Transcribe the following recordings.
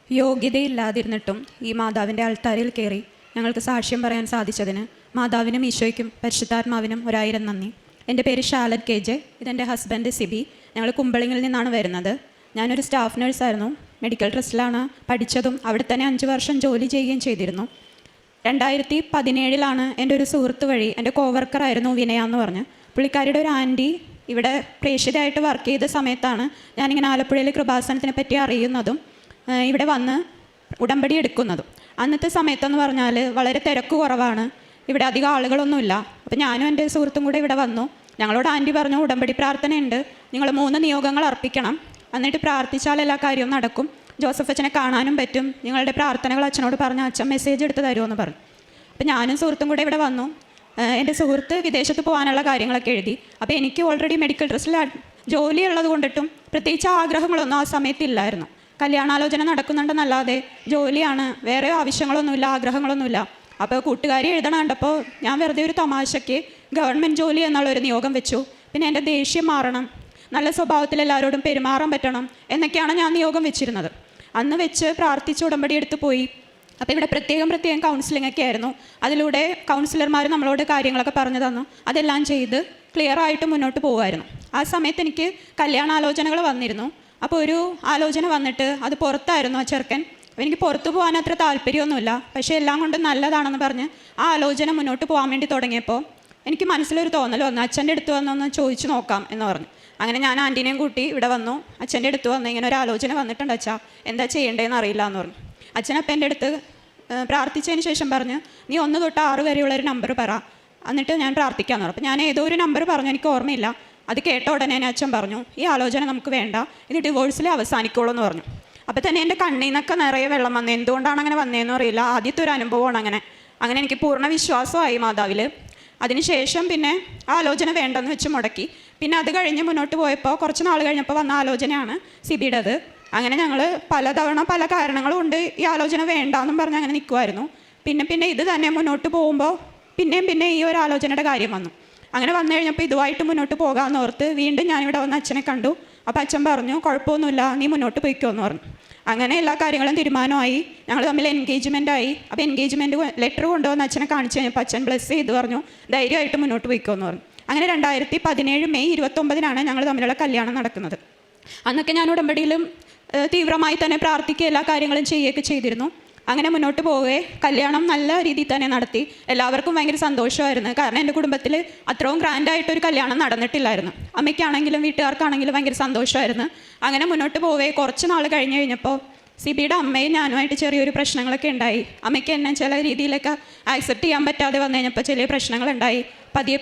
യോഗ്യതയില്ലാതിരുന്നിട്ടും ഈ മാതാവിൻ്റെ അൾത്താരിൽ കയറി ഞങ്ങൾക്ക് സാക്ഷ്യം പറയാൻ സാധിച്ചതിന് മാതാവിനും ഈശോയ്ക്കും പരിശുദ്ധാത്മാവിനും 1000 നന്ദി. എൻ്റെ പേര് ഷാലറ്റ് KJ. ഇതെൻ്റെ ഹസ്ബൻഡ് സിബി. ഞങ്ങൾ കുമ്പളങ്ങിൽ നിന്നാണ് വരുന്നത്. ഞാനൊരു സ്റ്റാഫ് നഴ്സായിരുന്നു. മെഡിക്കൽ ട്രസ്റ്റിലാണ് പഠിച്ചതും അവിടെ തന്നെ 5 വർഷം ജോലി ചെയ്യുകയും ചെയ്തിരുന്നു. 2017 എൻ്റെ ഒരു സുഹൃത്ത് വഴി, എൻ്റെ കോവർക്കറായിരുന്നു വിനയ എന്ന് പറഞ്ഞ്, പുള്ളിക്കാരിയുടെ ഒരു ആൻറ്റി ഇവിടെ പ്രേക്ഷിതയായിട്ട് വർക്ക് ചെയ്ത സമയത്താണ് ഞാനിങ്ങനെ ആലപ്പുഴയിൽ കൃപാസനത്തിനെ പറ്റി അറിയുന്നതും ഇവിടെ വന്ന് ഉടമ്പടി എടുക്കുന്നതും. അന്നത്തെ സമയത്തെന്ന് പറഞ്ഞാൽ വളരെ തിരക്ക് കുറവാണ്, ഇവിടെ അധികം ആളുകളൊന്നുമില്ല. അപ്പോൾ ഞാനും എൻ്റെ സുഹൃത്തും കൂടെ ഇവിടെ വന്നു. ഞങ്ങളോട് ആൻറ്റി പറഞ്ഞു, ഉടമ്പടി പ്രാർത്ഥനയുണ്ട്, നിങ്ങൾ 3 നിയോഗങ്ങൾ അർപ്പിക്കണം, എന്നിട്ട് പ്രാർത്ഥിച്ചാൽ എല്ലാ കാര്യവും നടക്കും, ജോസഫ് അച്ഛനെ കാണാനും പറ്റും, നിങ്ങളുടെ പ്രാർത്ഥനകൾ അച്ഛനോട് പറഞ്ഞ അച്ഛൻ മെസ്സേജ് എടുത്ത് തരുമെന്ന് പറഞ്ഞു. അപ്പോൾ ഞാനും സുഹൃത്തും കൂടെ ഇവിടെ വന്നു. എൻ്റെ സുഹൃത്ത് വിദേശത്ത് പോകാനുള്ള കാര്യങ്ങളൊക്കെ എഴുതി. അപ്പോൾ എനിക്ക് ഓൾറെഡി മെഡിക്കൽ ട്രസ്റ്റിൽ ജോലി ഉള്ളത് കൊണ്ടിട്ടും പ്രത്യേകിച്ച് ആഗ്രഹങ്ങളൊന്നും ആ സമയത്തില്ലായിരുന്നു. കല്യാണാലോചന നടക്കുന്നുണ്ടെന്നല്ലാതെ ജോലിയാണ്, വേറെ ആവശ്യങ്ങളൊന്നുമില്ല, ആഗ്രഹങ്ങളൊന്നുമില്ല. അപ്പോൾ കൂട്ടുകാരി എഴുതണം കണ്ടപ്പോൾ ഞാൻ വെറുതെ ഒരു തമാശയ്ക്ക് ഗവൺമെൻറ് ജോലി എന്നുള്ളൊരു നിയോഗം വെച്ചു. പിന്നെ എൻ്റെ ദേഷ്യം മാറണം, നല്ല സ്വഭാവത്തിൽ എല്ലാവരോടും പെരുമാറാൻ പറ്റണം എന്നൊക്കെയാണ് ഞാൻ നിയോഗം വെച്ചിരുന്നത്. അന്ന് വെച്ച് പ്രാർത്ഥിച്ച് ഉടമ്പടി എടുത്ത് പോയി. അപ്പോൾ ഇവിടെ പ്രത്യേകം കൗൺസിലിംഗ് ഒക്കെ ആയിരുന്നു. അതിലൂടെ കൗൺസിലർമാർ നമ്മളോട് കാര്യങ്ങളൊക്കെ പറഞ്ഞു തന്നു. അതെല്ലാം ചെയ്ത് ക്ലിയറായിട്ട് മുന്നോട്ട് പോകുമായിരുന്നു. ആ സമയത്ത് എനിക്ക് കല്യാണാലോചനകൾ വന്നിരുന്നു. അപ്പോൾ ഒരു ആലോചന വന്നിട്ട് അത് പുറത്തായിരുന്നു. ആ ചെറുക്കൻ, എനിക്ക് പുറത്തു പോകാൻ അത്ര താല്പര്യമൊന്നുമില്ല, പക്ഷേ എല്ലാം കൊണ്ടും നല്ലതാണെന്ന് പറഞ്ഞ് ആ ആലോചന മുന്നോട്ട് പോകാൻ വേണ്ടി തുടങ്ങിയപ്പോൾ എനിക്ക് മനസ്സിലൊരു തോന്നൽ വന്നു, അച്ഛൻ്റെ അടുത്ത് വന്നൊന്ന് ചോദിച്ചു നോക്കാം എന്ന് പറഞ്ഞു. അങ്ങനെ ഞാൻ ആൻറ്റീനെയും കൂട്ടി ഇവിടെ വന്നു. അച്ഛൻ്റെ അടുത്ത് വന്ന് ഇങ്ങനെ ഒരു ആലോചന വന്നിട്ടുണ്ട് അച്ഛാ, എന്താ ചെയ്യേണ്ടതെന്ന് അറിയില്ല എന്ന് പറഞ്ഞു. അച്ഛനപ്പം എൻ്റെ അടുത്ത് പ്രാർത്ഥിച്ചതിന് ശേഷം പറഞ്ഞു, നീ 1 തൊട്ട് 6 വരെയുള്ളൊരു നമ്പർ പറ, എന്നിട്ട് ഞാൻ പ്രാർത്ഥിക്കാമെന്ന് പറഞ്ഞു. അപ്പോൾ ഞാൻ ഏതോ ഒരു നമ്പർ പറഞ്ഞു, എനിക്ക് ഓർമ്മയില്ല. അത് കേട്ട ഉടനെ അച്ഛൻ പറഞ്ഞു, ഈ ആലോചന നമുക്ക് വേണ്ട, ഇത് ഡിവോഴ്സിൽ അവസാനിക്കുള്ളൂ എന്ന് പറഞ്ഞു. അപ്പോൾ തന്നെ എൻ്റെ കണ്ണിൽ നിന്നൊക്കെ നിറയെ വെള്ളം വന്നു. എന്തുകൊണ്ടാണ് അങ്ങനെ വന്നതെന്ന് അറിയില്ല. ആദ്യത്തെ ഒരു അനുഭവമാണ് അങ്ങനെ എനിക്ക് പൂർണ്ണ വിശ്വാസമായി മാതാവിൽ. അതിനുശേഷം പിന്നെ ആലോചന വേണ്ടെന്ന് വെച്ച് മുടക്കി. പിന്നെ അത് കഴിഞ്ഞ് മുന്നോട്ട് പോയപ്പോൾ കുറച്ച് നാൾ കഴിഞ്ഞപ്പോൾ വന്ന ആലോചനയാണ് സിബിയുടേത്. അങ്ങനെ ഞങ്ങൾ പലതവണ പല കാരണങ്ങളും കൊണ്ട് ഈ ആലോചന വേണ്ടാന്നും പറഞ്ഞ് അങ്ങനെ നിൽക്കുമായിരുന്നു. പിന്നെ ഇത് തന്നെ മുന്നോട്ട് പോകുമ്പോൾ പിന്നെ ഈ ഒരു ആലോചനയുടെ കാര്യം വന്നു. അങ്ങനെ വന്നു കഴിഞ്ഞപ്പോൾ ഇതുമായിട്ട് മുന്നോട്ട് പോകാമെന്ന് ഓർത്ത് വീണ്ടും ഞാനിവിടെ വന്ന് അച്ഛനെ കണ്ടു. അപ്പോൾ അച്ഛൻ പറഞ്ഞു, കുഴപ്പമൊന്നുമില്ല, നീ മുന്നോട്ട് പോയിക്കോ എന്ന് പറഞ്ഞു. അങ്ങനെ എല്ലാ കാര്യങ്ങളും തീരുമാനമായി. ഞങ്ങൾ തമ്മിൽ എൻഗേജ്മെൻ്റ് ആയി. അപ്പോൾ എൻഗേജ്മെൻറ്റ് ലെറ്റർ കൊണ്ടുവന്ന് അച്ഛനെ കാണിച്ചു കഴിഞ്ഞപ്പോൾ അച്ഛൻ ബ്ലെസ് ചെയ്ത് പറഞ്ഞു, ധൈര്യമായിട്ട് മുന്നോട്ട് പോയിക്കോ എന്ന് പറഞ്ഞു. അങ്ങനെ 2017 മെയ് 29 ഞങ്ങൾ തമ്മിലുള്ള കല്യാണം നടക്കുന്നത്. അന്നൊക്കെ ഞാൻ ഉടമ്പടിയിലും തീവ്രമായി തന്നെ പ്രാർത്ഥിക്കുക, എല്ലാ കാര്യങ്ങളും ചെയ്യുകയൊക്കെ ചെയ്തിരുന്നു. അങ്ങനെ മുന്നോട്ട് പോവുകയെ കല്യാണം നല്ല രീതിയിൽ തന്നെ നടത്തി. എല്ലാവർക്കും ഭയങ്കര സന്തോഷമായിരുന്നു. കാരണം എൻ്റെ കുടുംബത്തിൽ അത്രയും ഗ്രാൻഡായിട്ടൊരു കല്യാണം നടന്നിട്ടില്ലായിരുന്നു. അമ്മയ്ക്കാണെങ്കിലും വീട്ടുകാർക്കാണെങ്കിലും ഭയങ്കര സന്തോഷമായിരുന്നു. അങ്ങനെ മുന്നോട്ട് പോവുകയെ കുറച്ച് നാൾ കഴിഞ്ഞപ്പോൾ സിബിയുടെ അമ്മയും ഞാനുമായിട്ട് ചെറിയൊരു പ്രശ്നങ്ങളൊക്കെ ഉണ്ടായി. അമ്മയ്ക്ക് എന്നെ ചില രീതിയിലൊക്കെ ആക്സെപ്റ്റ് ചെയ്യാൻ പറ്റാതെ വന്നു കഴിഞ്ഞപ്പോൾ ചെറിയ പ്രശ്നങ്ങളുണ്ടായി.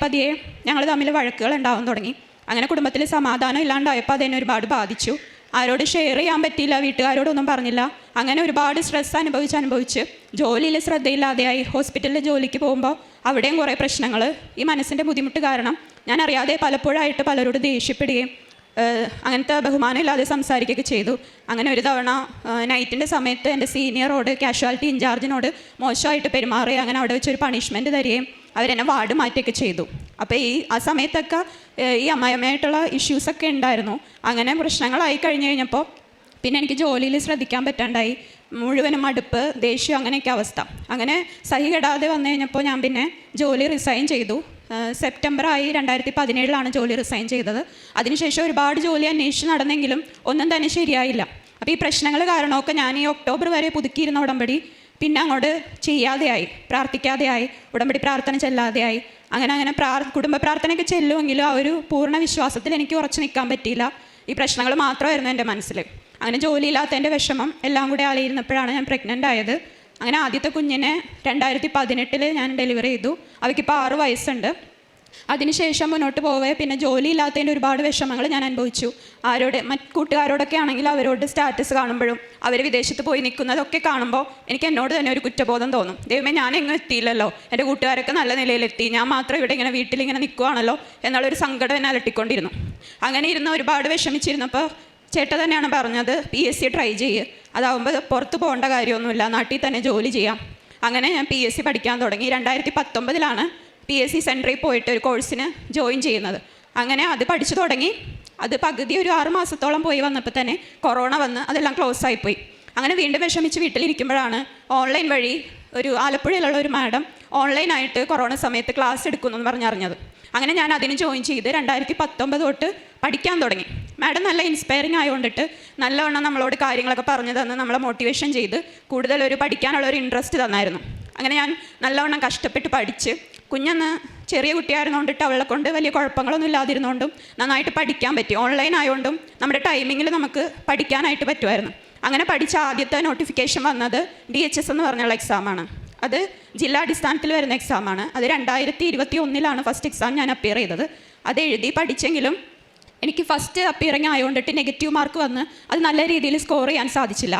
പതിയെ ഞങ്ങൾ തമ്മിൽ വഴക്കുകൾ ഉണ്ടാവാൻ തുടങ്ങി. അങ്ങനെ കുടുംബത്തിൽ സമാധാനം ഇല്ലാണ്ടായപ്പോൾ അതെന്നെ ഒരുപാട് ബാധിച്ചു. ആരോട് ഷെയർ ചെയ്യാൻ പറ്റിയില്ല, വീട്ടുകാരോടൊന്നും പറഞ്ഞില്ല. അങ്ങനെ ഒരുപാട് സ്ട്രെസ് അനുഭവിച്ച് ജോലിയിൽ ശ്രദ്ധയില്ലാതെയായി. ഹോസ്പിറ്റലിൽ ജോലിക്ക് പോകുമ്പോൾ അവിടെയും കുറേ പ്രശ്നങ്ങൾ. ഈ മനസ്സിൻ്റെ ബുദ്ധിമുട്ട് കാരണം ഞാൻ അറിയാതെ പലപ്പോഴായിട്ട് പലരോട് ദേഷ്യപ്പെടുകയും അങ്ങനത്തെ ബഹുമാനമില്ലാതെ സംസാരിക്കുകയൊക്കെ ചെയ്തു. അങ്ങനെ ഒരു തവണ നൈറ്റിൻ്റെ സമയത്ത് എൻ്റെ സീനിയറോട്, കാഷ്വാലിറ്റി ഇൻചാർജിനോട് മോശമായിട്ട് പെരുമാറി. അങ്ങനെ അവിടെ വെച്ചൊരു പണിഷ്മെൻറ്റ് തരികയും അവരെന്നെ വാർഡ് മാറ്റുകയൊക്കെ ചെയ്തു. അപ്പോൾ ആ സമയത്തൊക്കെ ഈ അമ്മായിയമ്മയായിട്ടുള്ള ഇഷ്യൂസൊക്കെ ഉണ്ടായിരുന്നു. അങ്ങനെ പ്രശ്നങ്ങളായി കഴിഞ്ഞപ്പോൾ പിന്നെ എനിക്ക് ജോലിയിൽ ശ്രദ്ധിക്കാൻ പറ്റാണ്ടായി. മുഴുവനും മടുപ്പ്, ദേഷ്യം, അങ്ങനെയൊക്കെ അവസ്ഥ. അങ്ങനെ സഹി കെടാതെ വന്നു കഴിഞ്ഞപ്പോൾ ഞാൻ പിന്നെ ജോലി റിസൈൻ ചെയ്തു. സെപ്റ്റംബർ 2017 ജോലി റിസൈൻ ചെയ്തത്. അതിനുശേഷം ഒരുപാട് ജോലി അന്വേഷിച്ച് നടന്നെങ്കിലും ഒന്നും തന്നെ ശരിയായില്ല. അപ്പോൾ ഈ പ്രശ്നങ്ങൾ കാരണമൊക്കെ ഞാൻ ഈ ഒക്ടോബർ വരെ പുതുക്കിയിരുന്ന ഉടമ്പടി പിന്നെ അങ്ങോട്ട് ചെയ്യാതെയായി, പ്രാർത്ഥിക്കാതെയായി, ഉടമ്പടി പ്രാർത്ഥന ചെല്ലാതെയായി. അങ്ങനെ കുടുംബ പ്രാർത്ഥനയൊക്കെ ചെല്ലുമെങ്കിലും ആ ഒരു പൂർണ്ണ വിശ്വാസത്തിൽ എനിക്ക് ഉറച്ചു നിൽക്കാൻ പറ്റിയില്ല. ഈ പ്രശ്നങ്ങൾ മാത്രമായിരുന്നു എൻ്റെ മനസ്സിൽ. അങ്ങനെ ജോലിയില്ലാത്തതിൻ്റെ വിഷമം എല്ലാം കൂടെ ആളിയിരുന്നപ്പോഴാണ് ഞാൻ പ്രഗ്നൻ്റ് ആയത്. അങ്ങനെ ആദ്യത്തെ കുഞ്ഞിനെ 2018 ഞാൻ ഡെലിവറി ചെയ്തു. അവയ്ക്കിപ്പോൾ 6 വയസ്സുണ്ട്. അതിനുശേഷം മുന്നോട്ട് പോവേ പിന്നെ ജോലിയില്ലാത്തതിൻ്റെ ഒരുപാട് വിഷമങ്ങൾ ഞാൻ അനുഭവിച്ചു. മറ്റ് കൂട്ടുകാരോടൊക്കെ ആണെങ്കിൽ അവരോട് സ്റ്റാറ്റസ് കാണുമ്പോഴും അവർ വിദേശത്ത് പോയി നിൽക്കുന്നതൊക്കെ കാണുമ്പോൾ എനിക്ക് എന്നോട് തന്നെ ഒരു കുറ്റബോധം തോന്നും. ദൈവമേ, ഞാൻ എങ്ങും എത്തിയില്ലല്ലോ, എൻ്റെ കൂട്ടുകാരൊക്കെ നല്ല നിലയിലെത്തി, ഞാൻ മാത്രം ഇവിടെ ഇങ്ങനെ വീട്ടിലിങ്ങനെ നിൽക്കുവാണല്ലോ എന്നുള്ളൊരു സങ്കടം എന്നെ അലട്ടിക്കൊണ്ടിരുന്നു. അങ്ങനെ ഇരുന്ന് ഒരുപാട് വിഷമിച്ചിരുന്നപ്പോൾ ചേട്ടൻ തന്നെയാണ് പറഞ്ഞത്, PSC ട്രൈ ചെയ്യുക, അതാവുമ്പോൾ പുറത്ത് പോകേണ്ട കാര്യമൊന്നുമില്ല, നാട്ടിൽ തന്നെ ജോലി ചെയ്യാം. അങ്ങനെ ഞാൻ PSC പഠിക്കാൻ തുടങ്ങി. 2019 PSC സെൻറ്ററിൽ പോയിട്ട് ഒരു കോഴ്സിന് ജോയിൻ ചെയ്യുന്നത്. അങ്ങനെ അത് പഠിച്ചു തുടങ്ങി. അത് പകുതി ഒരു 6 മാസത്തോളം പോയി വന്നപ്പോൾ തന്നെ കൊറോണ വന്ന് അതെല്ലാം ക്ലോസ് ആയിപ്പോയി. അങ്ങനെ വീണ്ടും വിഷമിച്ച് വീട്ടിലിരിക്കുമ്പോഴാണ് ഓൺലൈൻ വഴി ഒരു ആലപ്പുഴയിലുള്ള ഒരു മാഡം ഓൺലൈനായിട്ട് കൊറോണ സമയത്ത് ക്ലാസ് എടുക്കുന്നു എന്ന് പറഞ്ഞറിഞ്ഞത്. അങ്ങനെ ഞാൻ അതിന് ജോയിൻ ചെയ്ത് 2019 തൊട്ട് പഠിക്കാൻ തുടങ്ങി. മാഡം നല്ല ഇൻസ്പയറിങ് ആയതുകൊണ്ടിട്ട് നല്ലവണ്ണം നമ്മളോട് കാര്യങ്ങളൊക്കെ പറഞ്ഞു തന്ന് നമ്മളെ മോട്ടിവേഷൻ ചെയ്ത് കൂടുതലൊരു പഠിക്കാനുള്ളൊരു ഇൻട്രസ്റ്റ് തന്നായിരുന്നു. അങ്ങനെ ഞാൻ നല്ലവണ്ണം കഷ്ടപ്പെട്ട് പഠിച്ച് കുഞ്ഞൊന്ന് ചെറിയ കുട്ടിയായിരുന്നുകൊണ്ടിട്ട് അവളെ കൊണ്ട് വലിയ കുഴപ്പങ്ങളൊന്നും ഇല്ലാതിരുന്നുകൊണ്ടും നന്നായിട്ട് പഠിക്കാൻ പറ്റി. ഓൺലൈൻ ആയതുകൊണ്ടും നമ്മുടെ ടൈമിങ്ങിൽ നമുക്ക് പഠിക്കാനായിട്ട് പറ്റുമായിരുന്നു. അങ്ങനെ പഠിച്ച ആദ്യത്തെ നോട്ടിഫിക്കേഷൻ വന്നത് DHS എന്ന് പറഞ്ഞുള്ള എക്സാമാണ്. അത് ജില്ലാടിസ്ഥാനത്തിൽ വരുന്ന എക്സാമാണ്. അത് 2021 ഫസ്റ്റ് എക്സാം ഞാൻ അപ്പിയർ ചെയ്തത്. അത് എഴുതി പഠിച്ചെങ്കിലും എനിക്ക് ഫസ്റ്റ് അപ്പിയറിങ് ആയതുകൊണ്ടിട്ട് നെഗറ്റീവ് മാർക്ക് വന്ന് അത് നല്ല രീതിയിൽ സ്കോർ ചെയ്യാൻ സാധിച്ചില്ല.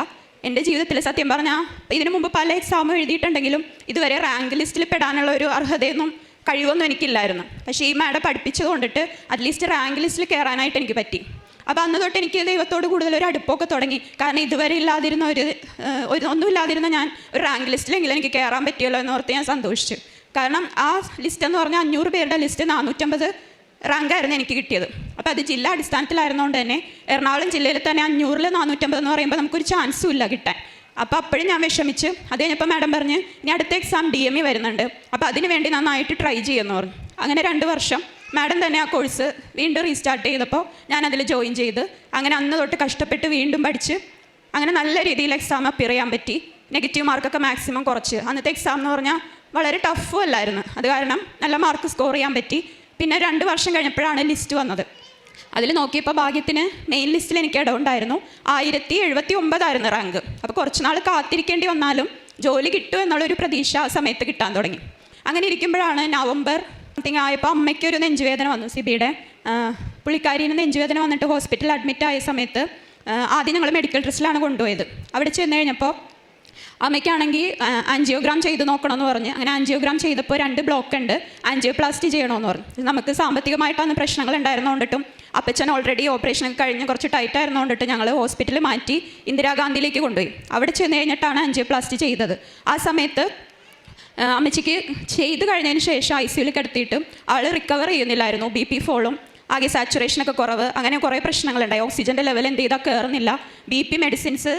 എൻ്റെ ജീവിതത്തിൽ സത്യം പറഞ്ഞാൽ ഇതിനു മുമ്പ് പല എക്സാമും എഴുതിയിട്ടുണ്ടെങ്കിലും ഇതുവരെ റാങ്ക് ലിസ്റ്റിൽ പെടാനുള്ള ഒരു അർഹതയൊന്നും കഴിവൊന്നും എനിക്കില്ലായിരുന്നു. പക്ഷേ ഈ മാഡം പഠിപ്പിച്ചത് കൊണ്ടിട്ട് അറ്റ്ലീസ്റ്റ് റാങ്ക് ലിസ്റ്റിൽ കയറാനായിട്ട് എനിക്ക് പറ്റി. അപ്പോൾ അന്ന് തൊട്ട് എനിക്ക് ദൈവത്തോട് കൂടുതലൊരു അടുപ്പമൊക്കെ തുടങ്ങി. കാരണം ഇതുവരെ ഇല്ലാതിരുന്ന ഒന്നുമില്ലാതിരുന്ന ഞാൻ ഒരു റാങ്ക് ലിസ്റ്റിലെങ്കിലും എനിക്ക് കയറാൻ പറ്റിയല്ലോ എന്നോർത്ത് ഞാൻ സന്തോഷിച്ചു. കാരണം ആ ലിസ്റ്റ് എന്ന് പറഞ്ഞാൽ 500 പേരുടെ ലിസ്റ്റ് 450 റാങ്കായിരുന്നു എനിക്ക് കിട്ടിയത്. അപ്പോൾ അത് ജില്ലാ അടിസ്ഥാനത്തിലായിരുന്നുകൊണ്ട് തന്നെ എറണാകുളം ജില്ലയിൽ തന്നെ 500-ൽ 450 എന്ന് പറയുമ്പോൾ നമുക്കൊരു ചാൻസും ഇല്ല കിട്ടാൻ. അപ്പോൾ അപ്പോഴും ഞാൻ വിഷമിച്ച് അത് കഴിഞ്ഞപ്പോൾ മാഡം പറഞ്ഞ് ഇനി അടുത്ത എക്സാം DME വരുന്നുണ്ട്, അപ്പോൾ അതിന് വേണ്ടി നന്നായിട്ട് ട്രൈ ചെയ്യുമെന്ന് പറഞ്ഞു. അങ്ങനെ 2 വർഷം മാഡം തന്നെ ആ കോഴ്സ് വീണ്ടും റീസ്റ്റാർട്ട് ചെയ്തപ്പോൾ ഞാനതിൽ ജോയിൻ ചെയ്ത് അങ്ങനെ അന്ന് തൊട്ട് കഷ്ടപ്പെട്ട് വീണ്ടും പഠിച്ച് അങ്ങനെ നല്ല രീതിയിൽ എക്സാം അപ്പിയർ ചെയ്യാൻ പറ്റി. നെഗറ്റീവ് മാർക്കൊക്കെ മാക്സിമം കുറച്ച്. അന്നത്തെ എക്സാം എന്ന് പറഞ്ഞാൽ വളരെ ടഫും അല്ലായിരുന്നു. അത് കാരണം നല്ല മാർക്ക് സ്കോർ ചെയ്യാൻ പറ്റി. പിന്നെ 2 വർഷം കഴിഞ്ഞപ്പോഴാണ് ലിസ്റ്റ് വന്നത്. അതിൽ നോക്കിയപ്പോൾ ഭാഗ്യത്തിന് മെയിൻ ലിസ്റ്റിൽ എനിക്ക് ഇടമുണ്ടായിരുന്നു. 1079 റാങ്ക്. അപ്പോൾ കുറച്ച് നാൾ കാത്തിരിക്കേണ്ടി വന്നാലും ജോലി കിട്ടും എന്നുള്ളൊരു പ്രതീക്ഷ ആ സമയത്ത് കിട്ടാൻ തുടങ്ങി. അങ്ങനെ ഇരിക്കുമ്പോഴാണ് നവംബർ ആയപ്പോൾ അമ്മയ്ക്കൊരു നെഞ്ചുവേദന വന്നു. സിബിയുടെ പുള്ളിക്കാരിന് നെഞ്ചുവേദന വന്നിട്ട് ഹോസ്പിറ്റലിൽ അഡ്മിറ്റ് ആയ സമയത്ത് ആദ്യം ഞങ്ങൾ മെഡിക്കൽ ട്രസ്റ്റിലാണ് കൊണ്ടുപോയത്. അവിടെ ചെന്ന് കഴിഞ്ഞപ്പോൾ അമ്മയ്ക്കാണെങ്കിൽ ആൻജിയോഗ്രാം ചെയ്ത് നോക്കണമെന്ന് പറഞ്ഞ് അങ്ങനെ ആൻജിയോഗ്രാം ചെയ്തപ്പോൾ 2 ബ്ലോക്ക് ഉണ്ട്, ആൻജിയോപ്ലാസ്റ്റി ചെയ്യണമെന്ന് പറഞ്ഞു. നമുക്ക് സാമ്പത്തികമായിട്ടാണ് പ്രശ്നങ്ങൾ ഉണ്ടായിരുന്നുകൊണ്ടിട്ടും അപ്പച്ചൻ ഓൾറെഡി ഓപ്പറേഷൻ കഴിഞ്ഞ് കുറച്ച് ടൈറ്റ് ആയിരുന്നുകൊണ്ടിട്ട് ഞങ്ങൾ ഹോസ്പിറ്റലിൽ മാറ്റി ഇന്ദിരാഗാന്ധിയിലേക്ക് കൊണ്ടുപോയി. അവിടെ ചെന്ന് കഴിഞ്ഞിട്ടാണ് ആൻജിയോപ്ലാസ്റ്റി ചെയ്തത്. ആ സമയത്ത് അമ്മച്ചിക്ക് ചെയ്ത് കഴിഞ്ഞതിന് ശേഷം ICUവിൽ കിടത്തിയിട്ട് ആൾ റിക്കവർ ചെയ്യുന്നില്ലായിരുന്നു. BP ഫോളും ആകെ സാച്ചുറേഷനൊക്കെ കുറവ്, അങ്ങനെ കുറേ പ്രശ്നങ്ങളുണ്ടായി. ഓക്സിജൻ്റെ ലെവൽ എന്ത് ചെയ്താൽ കയറുന്നില്ല. BP മെഡിസിൻസ്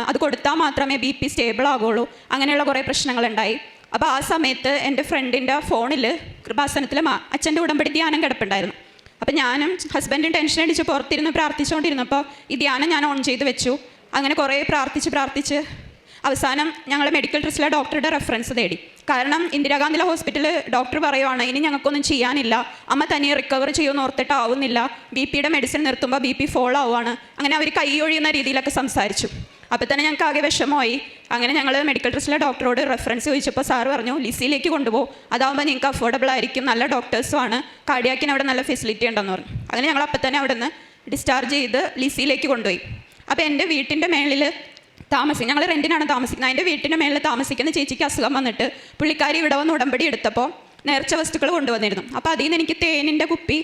അത് കൊടുത്താൽ മാത്രമേ BP സ്റ്റേബിൾ ആകുള്ളൂ. അങ്ങനെയുള്ള കുറേ പ്രശ്നങ്ങളുണ്ടായി. അപ്പോൾ ആ സമയത്ത് എൻ്റെ ഫ്രണ്ടിൻ്റെ ഫോണിൽ കൃപാസനത്തിൽ അച്ഛൻ്റെ ഉടമ്പടി ധ്യാനം കിടപ്പുണ്ടായിരുന്നു. അപ്പോൾ ഞാനും ഹസ്ബൻഡും ടെൻഷൻ അടിച്ച് പുറത്തിരുന്ന് പ്രാർത്ഥിച്ചുകൊണ്ടിരുന്നപ്പോൾ ഈ ധ്യാനം ഞാൻ ഓൺ ചെയ്ത് വെച്ചു. അങ്ങനെ കുറേ പ്രാർത്ഥിച്ച് അവസാനം ഞങ്ങൾ മെഡിക്കൽ ട്രസ്റ്റിലെ ഡോക്ടറുടെ റെഫറൻസ് തേടി. കാരണം ഇന്ദിരാഗാന്ധിയിലെ ഹോസ്പിറ്റലിൽ ഡോക്ടർ പറയുവാണ് ഇനി ഞങ്ങൾക്കൊന്നും ചെയ്യാനില്ല, അമ്മ തനിയെ റിക്കവർ ചെയ്യുമെന്ന് ഓർത്തിട്ടാവുന്നില്ല, BPയുടെ മെഡിസിൻ നിർത്തുമ്പോൾ BP ഫോൾ ആവുകയാണ്. അങ്ങനെ അവർ കൈയൊഴിയുന്ന രീതിയിലൊക്കെ സംസാരിച്ചു. അപ്പോൾ തന്നെ ഞങ്ങൾക്ക് ആകെ വിഷമമായി. അങ്ങനെ ഞങ്ങൾ മെഡിക്കൽ ട്രസ്റ്റിലെ ഡോക്ടറോട് റെഫറൻസ് ചോദിച്ചപ്പോൾ സാറ് പറഞ്ഞു ലിസിയിലേക്ക് കൊണ്ടുപോകും, അതാവുമ്പോൾ നിങ്ങൾക്ക് അഫോർഡബിൾ ആയിരിക്കും, നല്ല ഡോക്ടേഴ്സുമാണ്, കാർഡിയാക്കിന് അവിടെ നല്ല ഫെസിലിറ്റി ഉണ്ടെന്ന് പറഞ്ഞു. അങ്ങനെ ഞങ്ങൾ അപ്പം തന്നെ അവിടെ നിന്ന് ഡിസ്ചാർജ് ചെയ്ത് ലിസിയിലേക്ക് കൊണ്ടുപോയി. അപ്പോൾ എൻ്റെ വീട്ടിൻ്റെ മേളിൽ ഞങ്ങൾ റെൻറ്റിനാണ് താമസിക്കുന്നത്. അതിൻ്റെ വീട്ടിൻ്റെ മേളിൽ താമസിക്കുന്ന ചേച്ചിക്ക് അസുഖം വന്നിട്ട് പുള്ളിക്കാരി ഇവിടെ വന്ന് ഉടമ്പടി എടുത്തപ്പോൾ നേർച്ച വസ്തുക്കൾ കൊണ്ടുവന്നിരുന്നു. അപ്പോൾ അതിൽ നിന്ന് എനിക്ക് തേനിൻ്റെ കുപ്പി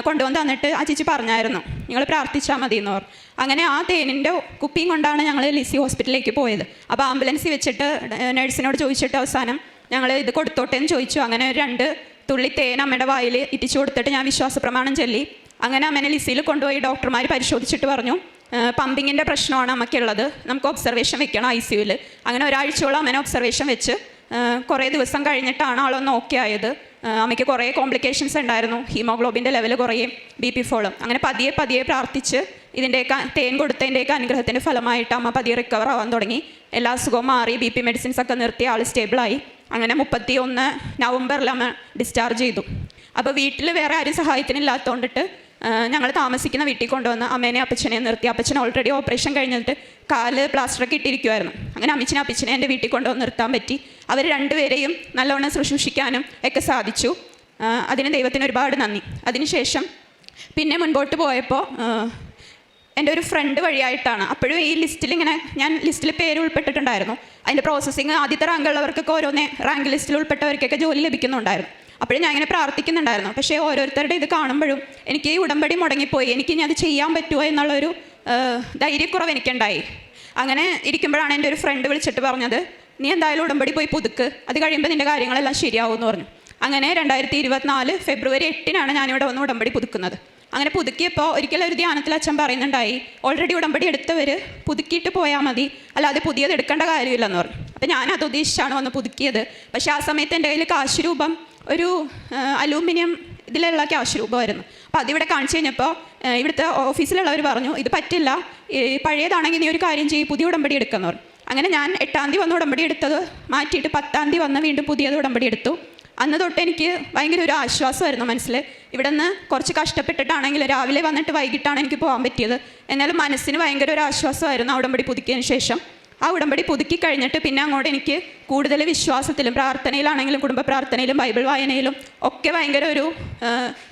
കൊണ്ടുവന്ന് തന്നിട്ട് ആ ചേച്ചി പറഞ്ഞായിരുന്നു നിങ്ങൾ പ്രാർത്ഥിച്ചാൽ മതി എന്ന് പറഞ്ഞു. അങ്ങനെ ആ തേനിൻ്റെ കുപ്പിയും കൊണ്ടാണ് ഞങ്ങൾ ലിസി ഹോസ്പിറ്റലിലേക്ക് പോയത്. അപ്പോൾ ആംബുലൻസിൽ വെച്ചിട്ട് നഴ്സിനോട് ചോദിച്ചിട്ട് അവസാനം ഞങ്ങൾ ഇത് കൊടുത്തോട്ടെ എന്ന് ചോദിച്ചു. അങ്ങനെ 2 തുള്ളി തേൻ അമ്മയുടെ വായിൽ ഇറ്റിച്ചു കൊടുത്തിട്ട് ഞാൻ വിശ്വാസ പ്രമാണം ചൊല്ലി. അങ്ങനെ അമ്മേനെ ലിസിയിൽ കൊണ്ടുപോയി ഡോക്ടർമാർ പരിശോധിച്ചിട്ട് പറഞ്ഞു പമ്പിങ്ങിൻ്റെ പ്രശ്നമാണ് അമ്മയ്ക്കുള്ളത്, നമുക്ക് ഒബ്സർവേഷൻ വെക്കണം ICUവിൽ. അങ്ങനെ ഒരാഴ്ചയോളം അമ്മേനെ ഒബ്സർവേഷൻ വെച്ച് കുറേ ദിവസം കഴിഞ്ഞിട്ടാണ് ആളൊന്ന് ഓക്കെ ആയത്. അമ്മയ്ക്ക് കുറേ കോംപ്ലിക്കേഷൻസ് ഉണ്ടായിരുന്നു, ഹീമോഗ്ലോബിൻ്റെ ലെവൽ കുറയും, BP ഫോളും. അങ്ങനെ പതിയെ പ്രാർത്ഥിച്ച് ഇതിൻ്റെയൊക്കെ തേൻ കൊടുത്തതിൻ്റെയൊക്കെ അനുഗ്രഹത്തിൻ്റെ ഫലമായിട്ട് അമ്മ പതിയെ റിക്കവർ ആവാൻ തുടങ്ങി. എല്ലാ അസുഖവും മാറി, BP മെഡിസിൻസ് ഒക്കെ നിർത്തി ആൾ സ്റ്റേബിളായി. അങ്ങനെ 31 നവംബറിൽ അമ്മ ഡിസ്ചാർജ് ചെയ്തു. അപ്പോൾ വീട്ടിൽ വേറെ ആരും സഹായത്തിനില്ലാത്തതുകൊണ്ടിട്ട് ഞങ്ങൾ താമസിക്കുന്ന വീട്ടിൽ കൊണ്ടുവന്ന് അമ്മേനെ അപ്പച്ചനെ നിർത്തി. അപ്പച്ചൻ ഓൾറെഡി ഓപ്പറേഷൻ കഴിഞ്ഞിട്ട് കാല് പ്ലാസ്റ്ററൊക്കെ ഇട്ടിരിക്കുമായിരുന്നു. അങ്ങനെ അപ്പച്ചനെ എൻ്റെ വീട്ടിൽ കൊണ്ടുവന്ന് നിർത്താൻ പറ്റി. അവർ 2 പേരെയും നല്ലവണ്ണം ശുശ്രൂഷിക്കാനും ഒക്കെ സാധിച്ചു. അതിന് ദൈവത്തിന് ഒരുപാട് നന്ദി. അതിനുശേഷം പിന്നെ മുൻപോട്ട് പോയപ്പോൾ എൻ്റെ ഒരു ഫ്രണ്ട് വഴിയായിട്ടാണ്, അപ്പോഴും ഈ ലിസ്റ്റിൽ ഞാൻ ലിസ്റ്റിൽ പേര് ഉൾപ്പെട്ടിട്ടുണ്ടായിരുന്നു. അതിൻ്റെ പ്രോസസ്സിങ് ആദ്യത്തെ റാങ്കുള്ളവർക്കൊക്കെ ഓരോന്നേ റാങ്ക് ലിസ്റ്റിൽ ഉൾപ്പെട്ടവർക്കൊക്കെ ജോലി ലഭിക്കുന്നുണ്ടായിരുന്നു. അപ്പോഴും ഞാൻ ഇങ്ങനെ പ്രാർത്ഥിക്കുന്നുണ്ടായിരുന്നു. പക്ഷേ ഓരോരുത്തരുടെ ഇത് കാണുമ്പോഴും എനിക്ക് ഈ ഉടമ്പടി മുടങ്ങിപ്പോയി, എനിക്ക് ഇനി അത് ചെയ്യാൻ പറ്റുമോ എന്നുള്ളൊരു ധൈര്യക്കുറവ് എനിക്കുണ്ടായി. അങ്ങനെ ഇരിക്കുമ്പോഴാണ് എൻ്റെ ഒരു ഫ്രണ്ട് വിളിച്ചിട്ട് പറഞ്ഞത് നീ എന്തായാലും ഉടമ്പടി പോയി പുതുക്ക്, അത് കഴിയുമ്പോൾ നിൻ്റെ കാര്യങ്ങളെല്ലാം ശരിയാവും എന്ന് പറഞ്ഞു. അങ്ങനെ 2024 ഫെബ്രുവരി 8-നാണ് ഞാനിവിടെ വന്ന് ഉടമ്പടി പുതുക്കുന്നത്. അങ്ങനെ പുതുക്കിയപ്പോൾ ഒരിക്കലും ഒരു ധ്യാനത്തിൽ അച്ഛൻ പറയുന്നുണ്ടായി, ഓൾറെഡി ഉടമ്പടി എടുത്തവർ പുതുക്കിയിട്ട് പോയാൽ മതി, അല്ലാതെ പുതിയത് എടുക്കേണ്ട കാര്യമില്ലെന്ന് പറഞ്ഞു. അപ്പോൾ ഞാനത് ഉദ്ദേശിച്ചാണ് വന്ന് പുതുക്കിയത്. പക്ഷേ ആ സമയത്ത് എൻ്റെ കയ്യിൽ കാശ് രൂപം ഒരു അലൂമിനിയം ഇതിലുള്ള ക്യാഷ് രൂപമായിരുന്നു. അപ്പോൾ അതിവിടെ കാണിച്ചു കഴിഞ്ഞപ്പോൾ ഇവിടുത്തെ ഓഫീസിലുള്ളവർ പറഞ്ഞു, ഇത് പറ്റില്ല, പഴയതാണെങ്കിൽ നീ ഒരു കാര്യം ചെയ്യും, പുതിയ ഉടമ്പടി എടുക്കുമെന്ന് പറഞ്ഞു. അങ്ങനെ ഞാൻ 8-ാം തീയതി വന്ന് ഉടമ്പടി എടുത്തത് മാറ്റിയിട്ട് 10-ാം തീയതി വന്ന് വീണ്ടും പുതിയത് ഉടമ്പടി എടുത്തു. അന്ന് തൊട്ട് എനിക്ക് ഭയങ്കര ഒരു ആശ്വാസമായിരുന്നു മനസ്സിൽ. ഇവിടെ നിന്ന് കുറച്ച് കഷ്ടപ്പെട്ടിട്ടാണെങ്കിൽ രാവിലെ വന്നിട്ട് വൈകിട്ടാണ് എനിക്ക് പോകാൻ പറ്റിയത്. എന്നാലും മനസ്സിന് ഭയങ്കര ഒരു ആശ്വാസമായിരുന്നു ആ ഉടമ്പടി പുതുക്കിയതിന് ശേഷം. ആ ഉടമ്പടി പുതുക്കി കഴിഞ്ഞിട്ട് പിന്നെ അങ്ങോട്ട് എനിക്ക് കൂടുതൽ വിശ്വാസത്തിലും പ്രാർത്ഥനയിലാണെങ്കിലും കുടുംബ പ്രാർത്ഥനയിലും ബൈബിൾ വായനയിലും ഒക്കെ ഭയങ്കര ഒരു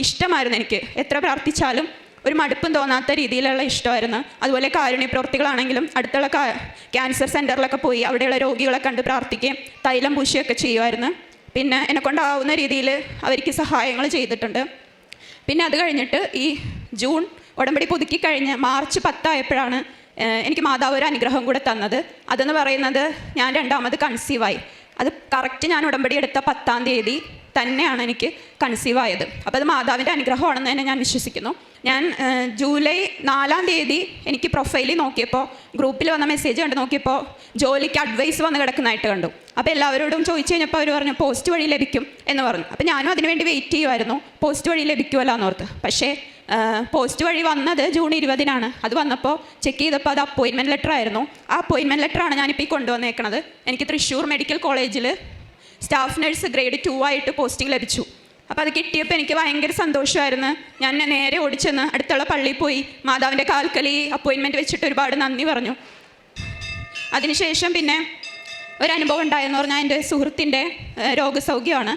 ഇഷ്ടമായിരുന്നു എനിക്ക്. എത്ര പ്രാർത്ഥിച്ചാലും ഒരു മടുപ്പും തോന്നാത്ത രീതിയിലുള്ള ഇഷ്ടമായിരുന്നു. അതുപോലെ കാരുണ്യ പ്രവൃത്തികളാണെങ്കിലും അടുത്തുള്ള ക്യാൻസർ സെൻറ്ററിലൊക്കെ പോയി അവിടെയുള്ള രോഗികളെ കണ്ട് പ്രാർത്ഥിക്കുകയും തൈലം പൂശുകയൊക്കെ ചെയ്യുമായിരുന്നു. പിന്നെ എന്നെക്കൊണ്ടാവുന്ന രീതിയിൽ അവർക്ക് സഹായങ്ങൾ ചെയ്തിട്ടുണ്ട്. പിന്നെ അത് കഴിഞ്ഞിട്ട് ഈ ജൂൺ ഉടമ്പടി പുതുക്കി കഴിഞ്ഞ് മാർച്ച് 10 ആയപ്പോഴാണ് എനിക്ക് മാതാവ് ഒരു അനുഗ്രഹം കൂടെ തന്നത്. അതെന്ന് പറയുന്നത് ഞാൻ 2ാമത് കൺസീവായി. അത് കറക്റ്റ് ഞാൻ ഉടമ്പടി എടുത്ത 10-ാം തീയതി തന്നെയാണ് എനിക്ക് കൺസീവായത്. അപ്പോൾ അത് മാതാവിൻ്റെ അനുഗ്രഹമാണെന്ന് തന്നെ ഞാൻ വിശ്വസിക്കുന്നു. ഞാൻ ജൂലൈ 4-ാം തീയതി എനിക്ക് പ്രൊഫൈലിൽ നോക്കിയപ്പോൾ ഗ്രൂപ്പിൽ വന്ന മെസ്സേജ് കണ്ട് നോക്കിയപ്പോൾ ജോലിക്ക് അഡ്വൈസ് വന്ന് കിടക്കുന്നതായിട്ട് കണ്ടു. അപ്പോൾ എല്ലാവരോടും ചോദിച്ചു കഴിഞ്ഞപ്പോൾ അവർ പറഞ്ഞു പോസ്റ്റ് വഴി ലഭിക്കും എന്ന് പറഞ്ഞു. അപ്പോൾ ഞാനും അതിനുവേണ്ടി വെയിറ്റ് ചെയ്യുമായിരുന്നു, പോസ്റ്റ് വഴി ലഭിക്കുമല്ലോ എന്നോർത്ത്. പക്ഷേ പോസ്റ്റ് വഴി വന്നത് ജൂൺ 20-നാണ്. അത് വന്നപ്പോൾ ചെക്ക് ചെയ്തപ്പോൾ അത് അപ്പോയിൻമെൻറ്റ് ലെറ്റർ ആയിരുന്നു. ആ അപ്പോയിൻമെൻറ്റ് ലെറ്ററാണ് ഞാനിപ്പോൾ ഈ കൊണ്ടുവന്നേക്കണത്. എനിക്ക് തൃശ്ശൂർ മെഡിക്കൽ കോളേജിൽ സ്റ്റാഫ് നഴ്സ് ഗ്രേഡ് 2 ആയിട്ട് പോസ്റ്റിംഗ് ലഭിച്ചു. അപ്പോൾ അത് കിട്ടിയപ്പോൾ എനിക്ക് ഭയങ്കര സന്തോഷമായിരുന്നു. ഞാൻ നേരെ ഓടിച്ചെന്ന് അടുത്തുള്ള പള്ളിയിൽ പോയി മാതാവിൻ്റെ കാൽക്കലി അപ്പോയിൻമെൻറ്റ് വെച്ചിട്ട് ഒരുപാട് നന്ദി പറഞ്ഞു. അതിനുശേഷം പിന്നെ ഒരനുഭവം ഉണ്ടായെന്ന് പറഞ്ഞാൽ എൻ്റെ സുഹൃത്തിൻ്റെ രോഗസൗഖ്യമാണ്.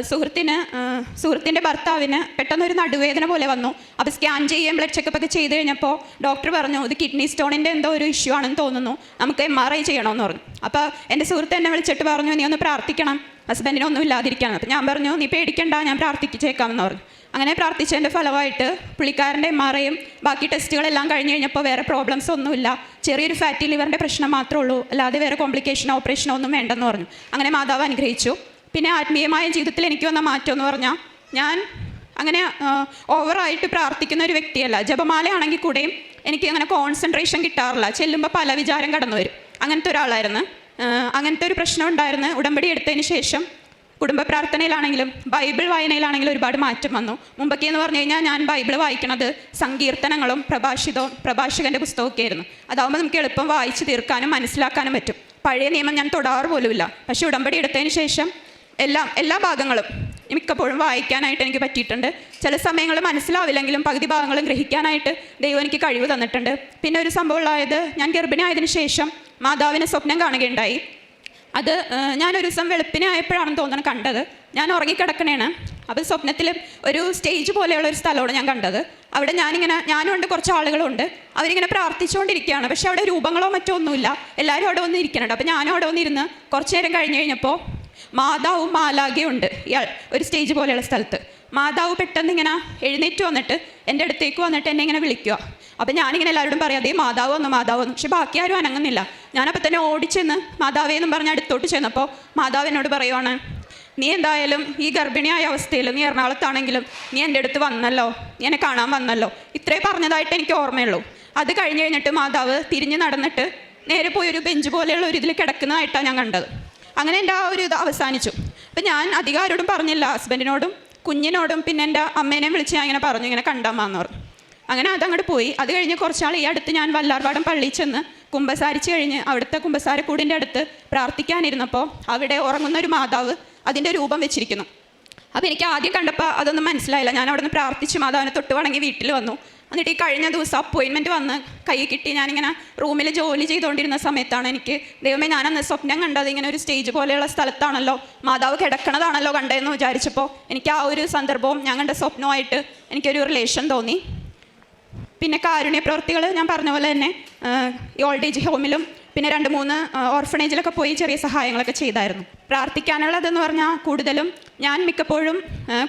സുഹൃത്തിൻ്റെ ഭർത്താവിന് പെട്ടെന്നൊരു നടുവേദന പോലെ വന്നു. അപ്പോൾ സ്കാൻ ചെയ്യുകയും ബ്ലഡ് ചെക്കപ്പ് ഒക്കെ ചെയ്ത് കഴിഞ്ഞപ്പോൾ ഡോക്ടർ പറഞ്ഞു ഇത് കിഡ്നി സ്റ്റോണിൻ്റെ എന്തോ ഒരു ഇഷ്യൂ ആണെന്ന് തോന്നുന്നു, നമുക്ക് MRI ചെയ്യണമെന്ന് പറഞ്ഞു. അപ്പോൾ എൻ്റെ സുഹൃത്ത് എന്നെ വിളിച്ചിട്ട് പറഞ്ഞു നീ ഒന്ന് പ്രാർത്ഥിക്കണം, ഹസ്ബൻഡിനൊന്നും ഇല്ലാതിരിക്കണം. അപ്പോൾ ഞാൻ പറഞ്ഞു നീ പേടിക്കണ്ട, ഞാൻ പ്രാർത്ഥിച്ചേക്കാമെന്ന് പറഞ്ഞു. അങ്ങനെ പ്രാർത്ഥിച്ചതിൻ്റെ ഫലമായിട്ട് പുള്ളിക്കാരൻ്റെ MRIയും ബാക്കി ടെസ്റ്റുകളെല്ലാം കഴിഞ്ഞ് കഴിഞ്ഞപ്പോൾ വേറെ പ്രോബ്ലംസ് ഒന്നുമില്ല, ചെറിയൊരു ഫാറ്റി ലിവറിൻ്റെ പ്രശ്നം മാത്രമേ ഉള്ളൂ, അല്ലാതെ വേറെ കോംപ്ലിക്കേഷനോ ഓപ്പറേഷനോ ഒന്നും വേണ്ടെന്ന് പറഞ്ഞു. അങ്ങനെ മാതാവ് അനുഗ്രഹിച്ചു. പിന്നെ ആത്മീയമായ ജീവിതത്തിൽ എനിക്ക് വന്ന മാറ്റം എന്ന് പറഞ്ഞാൽ ഞാൻ അങ്ങനെ ഓവറായിട്ട് പ്രാർത്ഥിക്കുന്ന ഒരു വ്യക്തിയല്ല. ജപമാലയാണെങ്കിൽ കൂടെയും എനിക്ക് അങ്ങനെ കോൺസെൻട്രേഷൻ കിട്ടാറില്ല, ചെല്ലുമ്പോൾ പല വിചാരം കടന്നു വരും. അങ്ങനത്തെ ഒരാളായിരുന്നു. അങ്ങനത്തെ ഒരു പ്രശ്നം ഉണ്ടായിരുന്നു. ഉടമ്പടി എടുത്തതിന് ശേഷം കുടുംബ പ്രാർത്ഥനയിലാണെങ്കിലും ബൈബിൾ വായനയിലാണെങ്കിലും ഒരുപാട് മാറ്റം വന്നു. മുമ്പൊക്കെ എന്ന് പറഞ്ഞു കഴിഞ്ഞാൽ ഞാൻ ബൈബിൾ വായിക്കണത് സങ്കീർത്തനങ്ങളും പ്രഭാഷകൻ്റെ പുസ്തകമൊക്കെ ആയിരുന്നു. അതാകുമ്പോൾ നമുക്ക് എളുപ്പം വായിച്ച് തീർക്കാനും മനസ്സിലാക്കാനും പറ്റും. പഴയ നിയമം ഞാൻ തൊടാറ് പോലുമില്ല. പക്ഷേ ഉടമ്പടി എടുത്തതിന് ശേഷം എല്ലാ ഭാഗങ്ങളും മിക്കപ്പോഴും വായിക്കാനായിട്ട് എനിക്ക് പറ്റിയിട്ടുണ്ട്. ചില സമയങ്ങളിൽ മനസ്സിലാവില്ലെങ്കിലും പകുതി ഭാഗങ്ങളും ഗ്രഹിക്കാനായിട്ട് ദൈവം എനിക്ക് കഴിവ് തന്നിട്ടുണ്ട്. പിന്നെ ഒരു സംഭവമുള്ളായത്, ഞാൻ ഗർഭിണിയായതിനു ശേഷം മാതാവിനെ സ്വപ്നം കാണുകയുണ്ടായി. അത് ഞാനൊരു ദിവസം വെളുപ്പിനെ ആയപ്പോഴാണെന്ന് തോന്നുന്നു കണ്ടത്. ഞാൻ ഉറങ്ങിക്കിടക്കണേണ്. അപ്പോൾ സ്വപ്നത്തിൽ ഒരു സ്റ്റേജ് പോലെയുള്ള ഒരു സ്ഥലമാണ് ഞാൻ കണ്ടത്. അവിടെ ഞാനും ഉണ്ട്, കുറച്ച് ആളുകളുണ്ട്. അവരിങ്ങനെ പ്രാർത്ഥിച്ചുകൊണ്ടിരിക്കുകയാണ്. പക്ഷേ അവിടെ രൂപങ്ങളോ മറ്റോ ഒന്നുമില്ല, എല്ലാവരും അവിടെ വന്ന് ഇരിക്കുന്നുണ്ട്. അപ്പോൾ ഞാനും അവിടെ വന്നിരുന്ന് കുറച്ച് നേരം കഴിഞ്ഞ് കഴിഞ്ഞപ്പോൾ മാതാവും മാലാഖയുണ്ട് ഇയാൾ ഒരു സ്റ്റേജ് പോലെയുള്ള സ്ഥലത്ത്. മാതാവ് പെട്ടെന്ന് ഇങ്ങനെ എഴുന്നേറ്റ് വന്നിട്ട് എൻ്റെ അടുത്തേക്ക് വന്നിട്ട് എന്നെ ഇങ്ങനെ വിളിക്കുക. അപ്പോൾ ഞാനിങ്ങനെ എല്ലാവരോടും പറയാം അതേ മാതാവ് വന്നു. പക്ഷെ ബാക്കി ആരും അനങ്ങുന്നില്ല. ഞാനപ്പോൾ തന്നെ ഓടിച്ചെന്ന് മാതാവേ എന്നും പറഞ്ഞ് അടുത്തോട്ട് ചെന്നപ്പോൾ മാതാവ് എന്നോട് പറയുവാണ്, നീ എന്തായാലും ഈ ഗർഭിണിയായ അവസ്ഥയിൽ നീ എറണാകുളത്താണെങ്കിലും നീ എൻ്റെ അടുത്ത് വന്നല്ലോ, നീ എന്നെ കാണാൻ വന്നല്ലോ, ഇത്രേ പറഞ്ഞതായിട്ട് എനിക്ക് ഓർമ്മയുള്ളൂ. അത് കഴിഞ്ഞ് കഴിഞ്ഞിട്ട് മാതാവ് തിരിഞ്ഞ് നടന്നിട്ട് നേരെ പോയി ഒരു ബെഞ്ച് പോലെയുള്ള ഒരു ഇതിൽ കിടക്കുന്നതായിട്ടാണ് ഞാൻ കണ്ടത്. അങ്ങനെ എൻ്റെ ആ ഒരു ഇത് അവസാനിച്ചു. അപ്പം ഞാൻ അധികാരോടും പറഞ്ഞില്ല, ഹസ്ബൻഡിനോടും കുഞ്ഞിനോടും പിന്നെ എൻ്റെ അമ്മേനെയും വിളിച്ച് ഞാൻ ഇങ്ങനെ പറഞ്ഞു ഇങ്ങനെ കണ്ടമ്മാന്ന് പറഞ്ഞു. അങ്ങനെ അതങ്ങോട്ട് പോയി. അത് കഴിഞ്ഞ് കുറച്ചാൾ ഈ അടുത്ത് ഞാൻ വല്ലാർപാടം പള്ളിയിൽ ചെന്ന് കുമ്പസാരിച്ച് കഴിഞ്ഞ് അവിടുത്തെ കുമ്പസാരക്കൂടിൻ്റെ അടുത്ത് പ്രാർത്ഥിക്കാനിരുന്നപ്പോൾ അവിടെ ഉറങ്ങുന്നൊരു മാതാവ് അതിൻ്റെ രൂപം വെച്ചിരിക്കുന്നു. അപ്പോൾ എനിക്ക് ആദ്യം കണ്ടപ്പോൾ അതൊന്നും മനസ്സിലായില്ല. ഞാൻ അവിടെ നിന്ന് പ്രാർത്ഥിച്ച് മാതാവിനെ തൊട്ട് വണങ്ങി വീട്ടിൽ വന്നു. എന്നിട്ട് ഈ കഴിഞ്ഞ ദിവസം അപ്പോയിൻമെൻറ്റ് വന്ന് കൈ കിട്ടി. ഞാനിങ്ങനെ റൂമിൽ ജോലി ചെയ്തുകൊണ്ടിരുന്ന സമയത്താണ് എനിക്ക് ദൈവമേ ഞാനന്ന് സ്വപ്നം കണ്ടത് ഇങ്ങനെ ഒരു സ്റ്റേജ് പോലെയുള്ള സ്ഥലത്താണല്ലോ, മാതാവ് കിടക്കണതാണല്ലോ കണ്ടതെന്ന് വിചാരിച്ചപ്പോൾ എനിക്ക് ആ ഒരു സന്ദർഭവും ഞാൻ കണ്ട സ്വപ്നവുമായിട്ട് എനിക്കൊരു റിലേഷൻ തോന്നി. പിന്നെ കാരുണ്യ പ്രവൃത്തികൾ ഞാൻ പറഞ്ഞ പോലെ തന്നെ ഈ ഓൾഡ് ഏജ് ഹോമിലും പിന്നെ 2-3 ഓർഫണേജിലൊക്കെ പോയി ചെറിയ സഹായങ്ങളൊക്കെ ചെയ്തായിരുന്നു. പ്രാർത്ഥിക്കാനുള്ളതെന്ന് പറഞ്ഞാൽ കൂടുതലും ഞാൻ മിക്കപ്പോഴും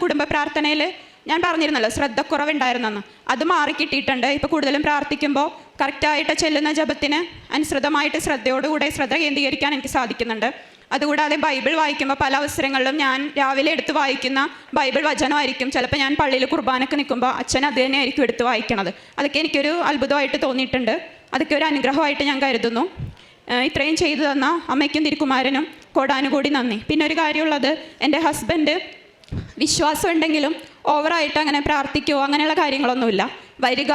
കുടുംബ പ്രാർത്ഥനയിൽ ഞാൻ പറഞ്ഞിരുന്നല്ലോ ശ്രദ്ധക്കുറവുണ്ടായിരുന്നെന്ന്, അത് മാറിക്കിട്ടിയിട്ടുണ്ട്. ഇപ്പോൾ കൂടുതലും പ്രാർത്ഥിക്കുമ്പോൾ കറക്റ്റായിട്ട് ചെല്ലുന്ന ജപത്തിന് അനുസൃതമായിട്ട് ശ്രദ്ധയോടുകൂടെ ശ്രദ്ധ കേന്ദ്രീകരിക്കാൻ എനിക്ക് സാധിക്കുന്നുണ്ട്. അതുകൂടാതെ ബൈബിൾ വായിക്കുമ്പോൾ പല അവസരങ്ങളിലും ഞാൻ രാവിലെ എടുത്ത് വായിക്കുന്ന ബൈബിൾ വചനമായിരിക്കും ചിലപ്പോൾ ഞാൻ പള്ളിയിൽ കുർബാനക്ക് നിൽക്കുമ്പോൾ അച്ഛൻ അത് തന്നെയായിരിക്കും എടുത്ത് വായിക്കണത്. അതൊക്കെ എനിക്കൊരു അത്ഭുതമായിട്ട് തോന്നിയിട്ടുണ്ട്. അതൊക്കെ ഒരു അനുഗ്രഹമായിട്ട് ഞാൻ കരുതുന്നു. ഇത്രയും ചെയ്തു തന്ന അമ്മയ്ക്കും തിരുക്കുമാരനും കോടാനുകൂടി നന്ദി. പിന്നെ ഒരു കാര്യമുള്ളത്, എൻ്റെ ഹസ്ബൻഡ് വിശ്വാസം ഉണ്ടെങ്കിലും ഓവറായിട്ട് അങ്ങനെ പ്രാർത്ഥിക്കുകയോ അങ്ങനെയുള്ള കാര്യങ്ങളൊന്നുമില്ല. വരിക,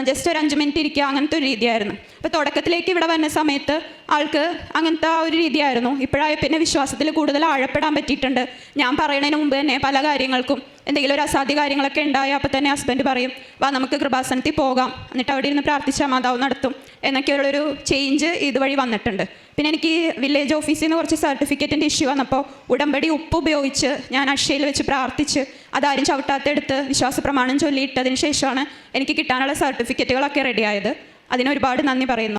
ജസ്റ്റ് ഒരു 5 മിനിറ്റ് ഇരിക്കുക, അങ്ങനത്തെ ഒരു രീതിയായിരുന്നു. അപ്പോൾ തുടക്കത്തിലേക്ക് ഇവിടെ വന്ന സമയത്ത് ആൾക്ക് അങ്ങനത്തെ ആ ഒരു രീതിയായിരുന്നു. ഇപ്പോഴായ പിന്നെ വിശ്വാസത്തിൽ കൂടുതൽ ആഴപ്പെടാൻ പറ്റിയിട്ടുണ്ട്. ഞാൻ പറയുന്നതിന് മുമ്പ് തന്നെ പല കാര്യങ്ങൾക്കും എന്തെങ്കിലും ഒരു അസാധ്യ കാര്യങ്ങളൊക്കെ ഉണ്ടായ അപ്പോൾ തന്നെ ഹസ്ബൻഡ് പറയും, വാ നമുക്ക് കൃപാസനത്തിൽ പോകാം, എന്നിട്ട് അവിടെ ഇരുന്ന് പ്രാർത്ഥിച്ചാൽ മാതാവ് നടത്തും എന്നൊക്കെയുള്ളൊരു ചേഞ്ച് ഇതുവഴി വന്നിട്ടുണ്ട്. പിന്നെ എനിക്ക് വില്ലേജ് ഓഫീസിൽ നിന്ന് കുറച്ച് സർട്ടിഫിക്കറ്റിൻ്റെ ഇഷ്യൂ വന്നപ്പോൾ ഉടമ്പടി ഉപ്പ് ഉപയോഗിച്ച് ഞാൻ അക്ഷയയിൽ വെച്ച് പ്രാർത്ഥിച്ച് അതാരും ചവിട്ടാത്തെടുത്ത് വിശ്വാസ പ്രമാണം ചൊല്ലിയിട്ടതിന് ശേഷമാണ് എനിക്ക് കിട്ടാനുള്ള സർട്ടിഫിക്കറ്റുകളൊക്കെ റെഡിയായത്. അതിനൊരുപാട് നന്ദി പറയുന്നു.